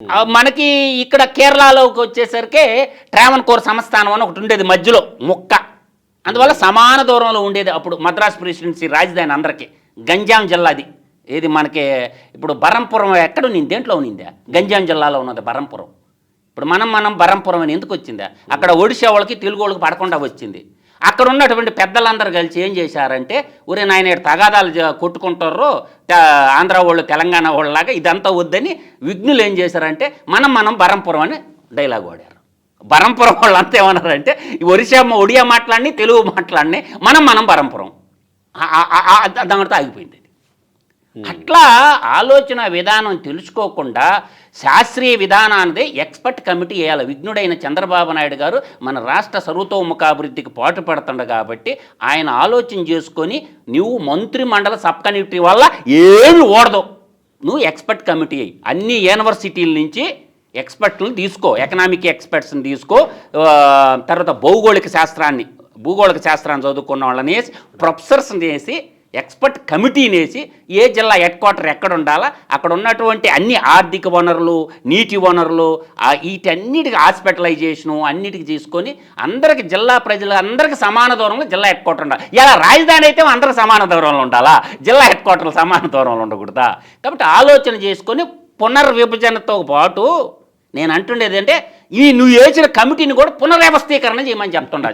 మనకి ఇక్కడ కేరళలోకి వచ్చేసరికి ట్రావెన్కోర్ సంస్థానం అని ఒకటి ఉండేది మధ్యలో ముక్క. అందువల్ల సమాన దూరంలో ఉండేది అప్పుడు మద్రాస్ ప్రెసిడెన్సీ రాజధాని అందరికీ. గంజాం జిల్లాది. ఏది మనకి ఇప్పుడు బరంపురం ఎక్కడ ఉన్నింది, దేంట్లో ఉన్నిందా? గంజాం జిల్లాలో ఉన్నది బరంపురం. ఇప్పుడు మనం బరంపురం అని ఎందుకు వచ్చిందా? అక్కడ ఒడిశా వాళ్ళకి తెలుగు వాళ్ళకి పడకుండా వచ్చింది. అక్కడ ఉన్నటువంటి పెద్దలందరూ కలిసి ఏం చేశారంటే, ఒరే నాయన తగాదాలు కొట్టుకుంటారు ఆంధ్ర వాళ్ళు తెలంగాణ వాళ్ళలాగా, ఇదంతా వద్దని విఘ్నులు ఏం చేశారంటే మనం బరంపురం అని డైలాగ్ వాడారు. బరంపురం వాళ్ళు అంతా ఏమన్నారంటే, ఒడియా మాట్లాడిని తెలుగు మాట్లాడిని మనం బరంపురం, దానితో ఆగిపోయింది. అట్లా ఆలోచన విధానం తెలుసుకోకుండా శాస్త్రీయ విధానాన్ని ఎక్స్పర్ట్ కమిటీ వేయాలి. విఘ్నుడైన చంద్రబాబు నాయుడు గారు మన రాష్ట్ర సర్వతోముఖాభివృద్ధికి పాటుపడుతుండ కాబట్టి ఆయన ఆలోచన చేసుకొని నువ్వు మంత్రి మండల సబ్ కమిటీ వల్ల ఏమి ఓడదు, నువ్వు ఎక్స్పర్ట్ కమిటీ అయ్యి అన్ని యూనివర్సిటీల నుంచి ఎక్స్పర్ట్లను తీసుకో, ఎకనామిక్ ఎక్స్పర్ట్స్ని తీసుకో, తర్వాత భూగోళిక శాస్త్రాన్ని చదువుకున్న వాళ్ళని వేసి ప్రొఫెసర్స్ని వేసి ఎక్స్పర్ట్ కమిటీని వేసి ఏ జిల్లా హెడ్ క్వార్టర్ ఎక్కడ ఉండాలా అక్కడ ఉన్నటువంటి అన్ని ఆర్థిక వనరులు, నీటి వనరులు, వీటన్నిటికి హాస్పిటలైజేషను అన్నిటికి తీసుకొని అందరికి జిల్లా ప్రజలు అందరికీ సమాన దూరంలో జిల్లా హెడ్ క్వార్టర్ ఉండాలి. ఇలా రాజధాని అయితే అందరికి సమాన దూరంలో ఉండాలా, జిల్లా హెడ్ క్వార్టర్లు సమాన దూరంలో ఉండకూడదా? కాబట్టి ఆలోచన చేసుకొని పునర్విభజనతో పాటు నేను అంటుండేది అంటే నువ్వు వేసిన కమిటీని కూడా పునర్వ్యవస్థీకరణ చేయమని చెప్తుండా